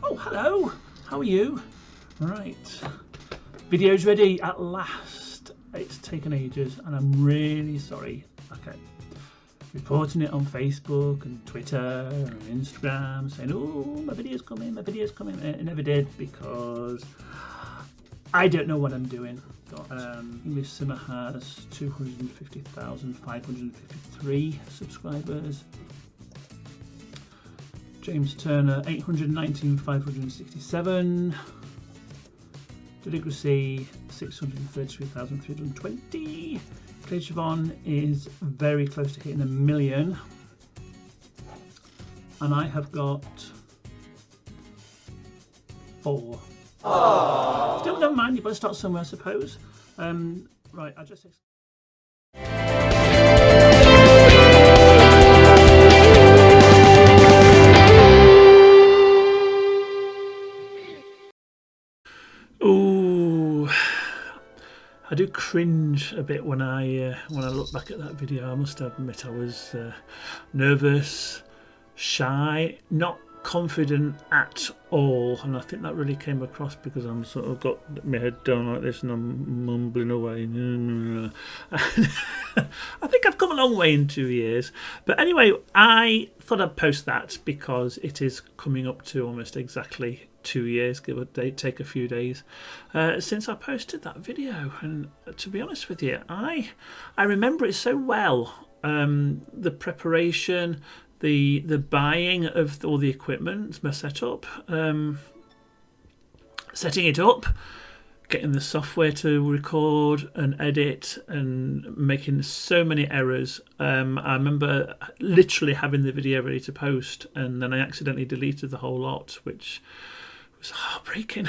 Oh, hello. How are you? Right. Video's ready at last. It's taken ages and I'm really sorry. Okay. Reporting it on Facebook and Twitter and Instagram saying, oh, my video's coming. It never did because I don't know what I'm doing. English Simmer has 250,553 subscribers. James Turner 819,567. Deligracy 633,320. Clay Siobhan is very close to hitting 1 million. And I have got 4. Aww. Still don't mind, you've got to start somewhere, I suppose. Right, I just... Ooh, I do cringe a bit when I look back at that video. I must admit I was nervous, shy, not confident at all, and I think that really came across because I'm sort of got my head down like this and I'm mumbling away. I think I've come a long way in 2 years, but anyway, I thought I'd post that because it is coming up to almost exactly 2 years, give or take a few days, since I posted that video. And to be honest with you, I remember it so well. The preparation, the buying of all the equipment, my setup, setting it up, getting the software to record and edit, and making so many errors. I remember literally having the video ready to post, and then I accidentally deleted the whole lot, which was heartbreaking.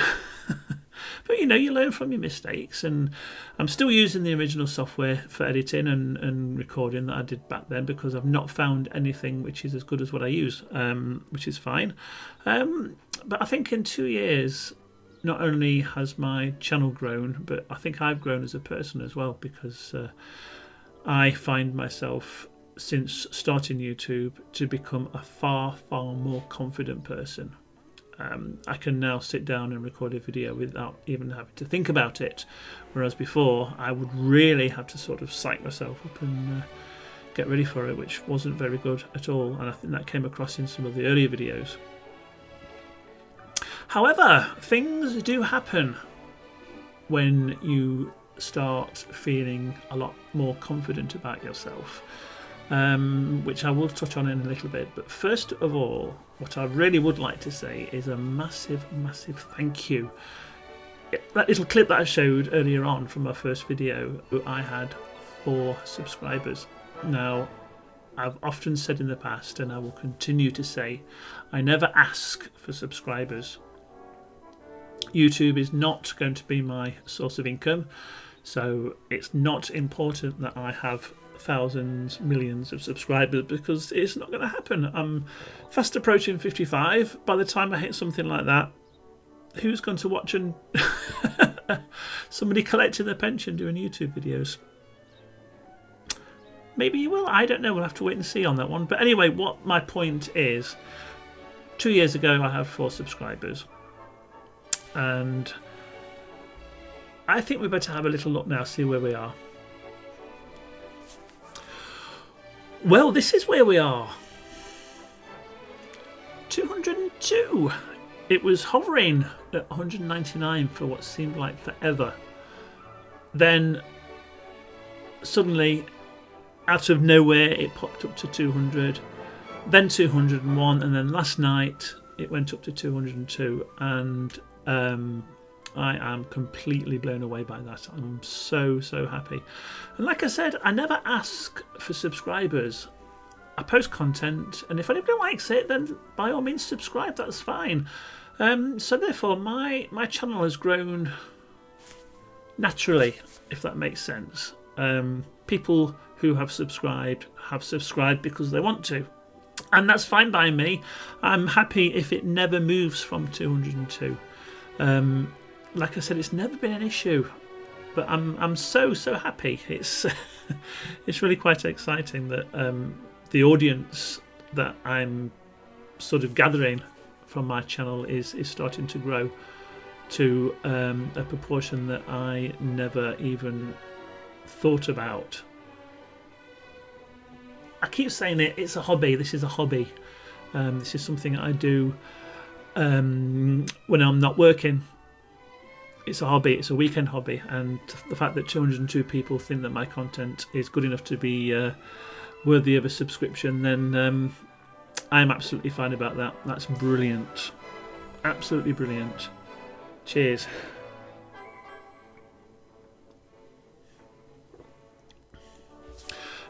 But you know, you learn from your mistakes, and I'm still using the original software for editing and recording that I did back then because I've not found anything which is as good as what I use, which is fine. But I think in 2 years, not only has my channel grown, but I think I've grown as a person as well, because I find myself, since starting YouTube, to become a far more confident person. I can now sit down and record a video without even having to think about it, whereas before I would really have to sort of psych myself up and get ready for it, which wasn't very good at all, and I think that came across in some of the earlier videos. However, things do happen when you start feeling a lot more confident about yourself, which I will touch on in a little bit. But first of all, what I really would like to say is a massive thank you. That little clip that I showed earlier on from my first video, I had 4 subscribers. Now, I've often said in the past, and I will continue to say, I never ask for subscribers. YouTube is not going to be my source of income, so it's not important that I have thousands, millions of subscribers, because it's not going to happen. I'm fast approaching 55. By the time I hit something like that, who's going to watch and somebody collecting their pension doing YouTube videos? Maybe you will, I don't know, we'll have to wait and see on that one. But anyway, what my point is, 2 years ago I have 4 subscribers, and I think we better have a little look now, see where we are. Well, this is where we are. 202. It was hovering at 199 for what seemed like forever. Then suddenly, out of nowhere, it popped up to 200, then 201, and then last night it went up to 202, and I am completely blown away by that. I'm so happy. And like I said, I never ask for subscribers. I post content, and if anybody likes it, then by all means subscribe, that's fine. So therefore my channel has grown naturally, if that makes sense. People who have subscribed because they want to, and that's fine by me. I'm happy if it never moves from 202. Like I said, it's never been an issue, but I'm so happy. It's it's really quite exciting that the audience that I'm sort of gathering from my channel is starting to grow to a proportion that I never even thought about. I keep saying it's a hobby. This is a hobby. This is something I do when I'm not working. It's a hobby. It's a weekend hobby, and the fact that 202 people think that my content is good enough to be worthy of a subscription, then I'm absolutely fine about that. That's brilliant. Absolutely brilliant. Cheers.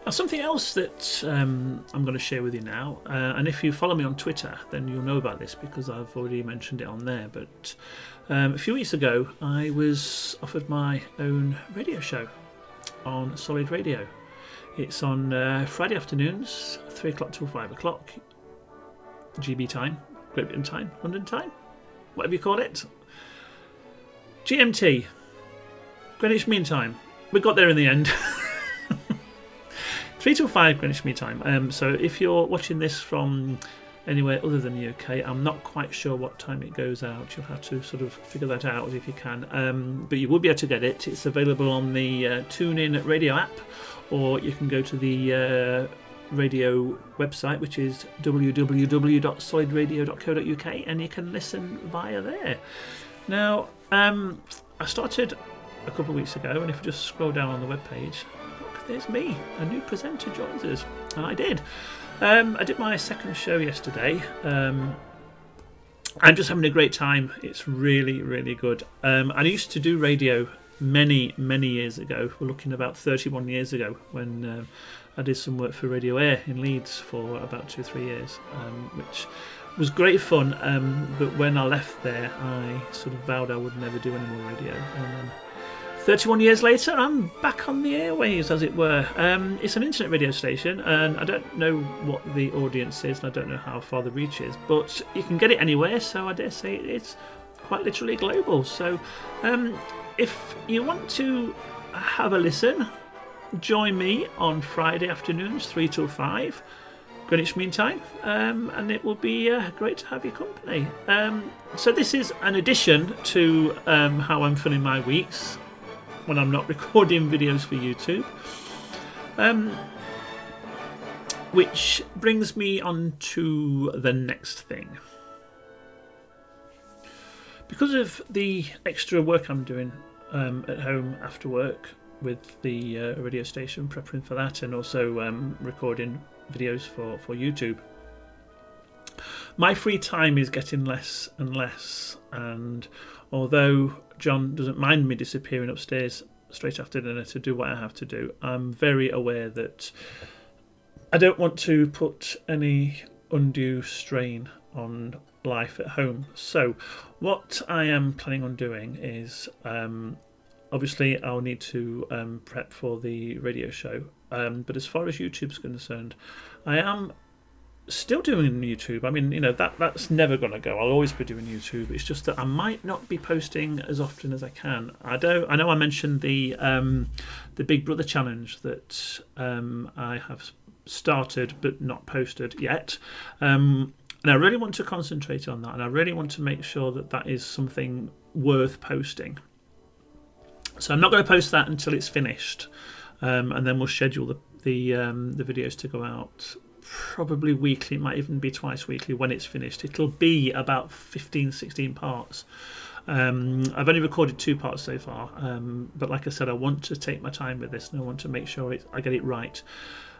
Now, something else that I'm going to share with you now, and if you follow me on Twitter, then you'll know about this because I've already mentioned it on there. But a few weeks ago, I was offered my own radio show on Solid Radio. It's on Friday afternoons, 3 o'clock till 5 o'clock, GB time, Great Britain time, London time, whatever you call it. GMT, Greenwich Mean Time. We got there in the end. 3 till 5 Greenwich Mean Time. So if you're watching this from anywhere other than the UK, I'm not quite sure what time it goes out. You'll have to sort of figure that out if you can. But you will be able to get it. It's available on the TuneIn radio app, or you can go to the radio website, which is www.solidradio.co.uk, and you can listen via there. Now, I started a couple of weeks ago, and if you just scroll down on the webpage, look, there's me, a new presenter joins us. And I did. I did my second show yesterday. I'm just having a great time. It's really, really good. I used to do radio many years ago. We're looking about 31 years ago when I did some work for Radio Air in Leeds for about 2-3 years, which was great fun. But when I left there, I sort of vowed I would never do any more radio. And then 31 years later, I'm back on the airwaves, as it were. It's an internet radio station, and I don't know what the audience is, and I don't know how far the reach is, but you can get it anywhere, so I dare say it's quite literally global. So if you want to have a listen, join me on Friday afternoons, 3 till 5, Greenwich Mean Time, and it will be great to have your company. So this is an addition to how I'm filling my weeks when I'm not recording videos for YouTube, which brings me on to the next thing. Because of the extra work I'm doing at home after work with the radio station, preparing for that, and also recording videos for YouTube, my free time is getting less and less. And although John doesn't mind me disappearing upstairs straight after dinner to do what I have to do, I'm very aware that I don't want to put any undue strain on life at home. So what I am planning on doing is, obviously I'll need to prep for the radio show, but as far as YouTube's concerned, I am still doing YouTube. I mean, that's never going to go. I'll always be doing YouTube. It's just that I might not be posting as often as I can. I know I mentioned the Big Brother challenge that I have started but not posted yet. And I really want to concentrate on that, and I really want to make sure that that is something worth posting. So I'm not going to post that until it's finished, and then we'll schedule the videos to go out probably weekly. It might even be twice weekly when it's finished. It'll be about 15-16 parts. I've only recorded 2 parts so far, but like I said, I want to take my time with this, and I want to make sure I get it right.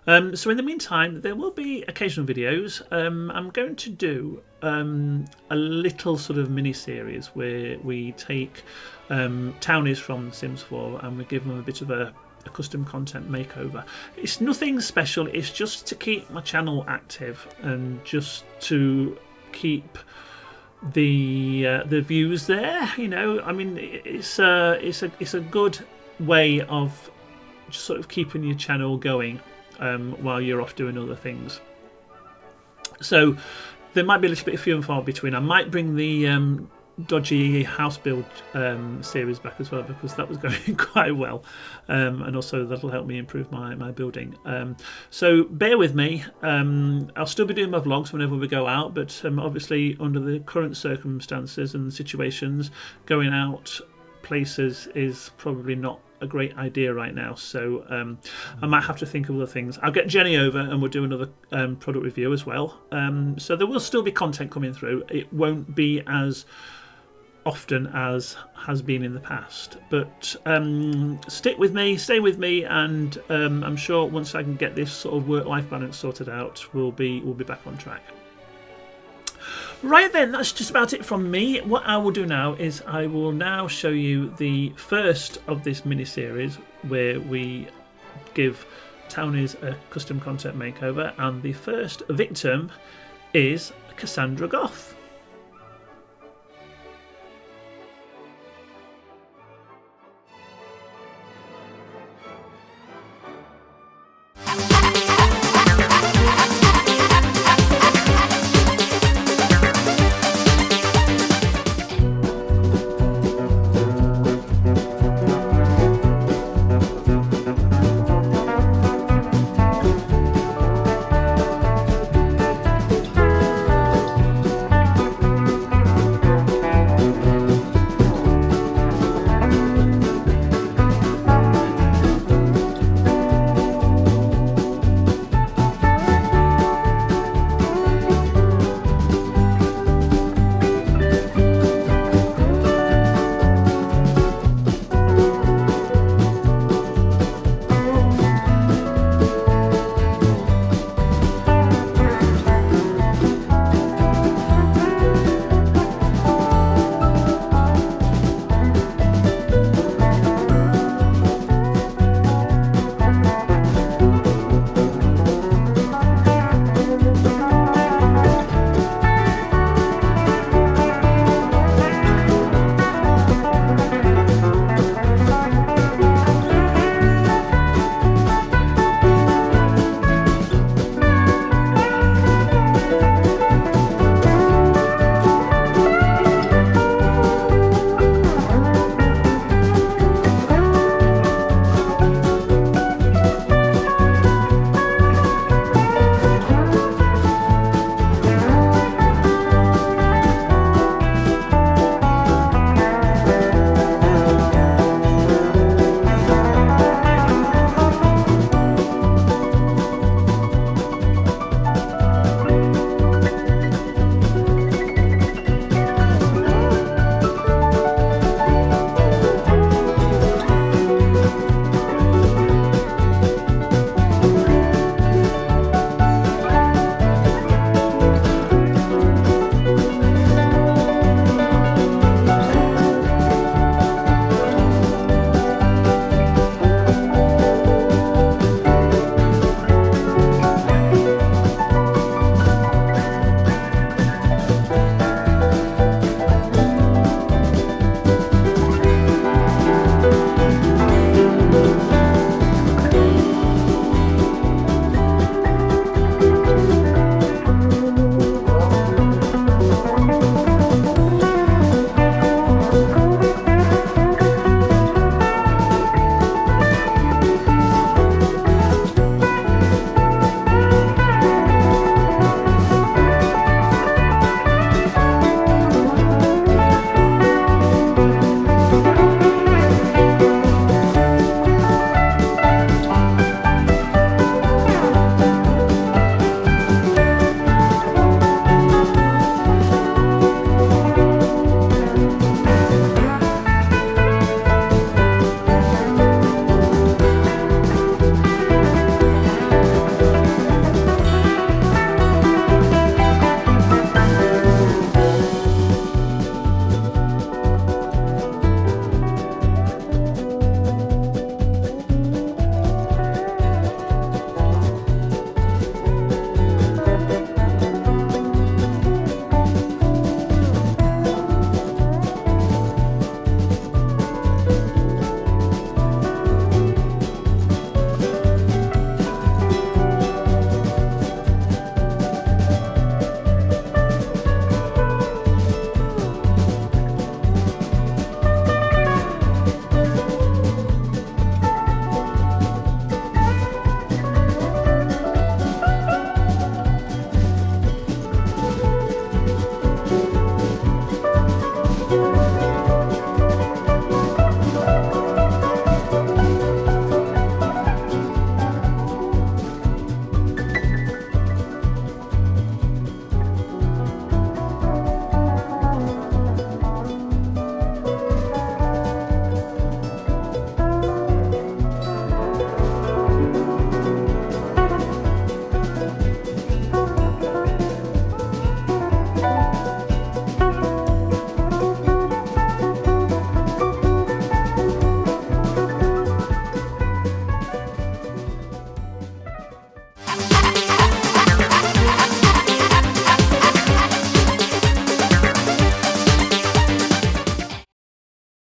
So in the meantime, there will be occasional videos. I'm going to do a little sort of mini-series where we take Townies from Sims 4 and we give them a bit of a custom content makeover. It's nothing special. It's just to keep my channel active and just to keep the views there. I mean, it's a good way of just sort of keeping your channel going while you're off doing other things. So there might be a little bit of few and far between. I might bring the dodgy house build series back as well, because that was going quite well, and also that'll help me improve my building. So bear with me. I'll still be doing my vlogs whenever we go out, but obviously under the current circumstances and situations, going out places is probably not a great idea right now, so I might have to think of other things. I'll get Jenny over and we'll do another product review as well, so there will still be content coming through. It won't be as often as has been in the past, but stick with me, stay with me, and I'm sure once I can get this sort of work-life balance sorted out, we'll be back on track. Right then, that's just about it from me. What I will do now is I will now show you the first of this mini-series where we give Townies a custom content makeover, and the first victim is Cassandra Goth.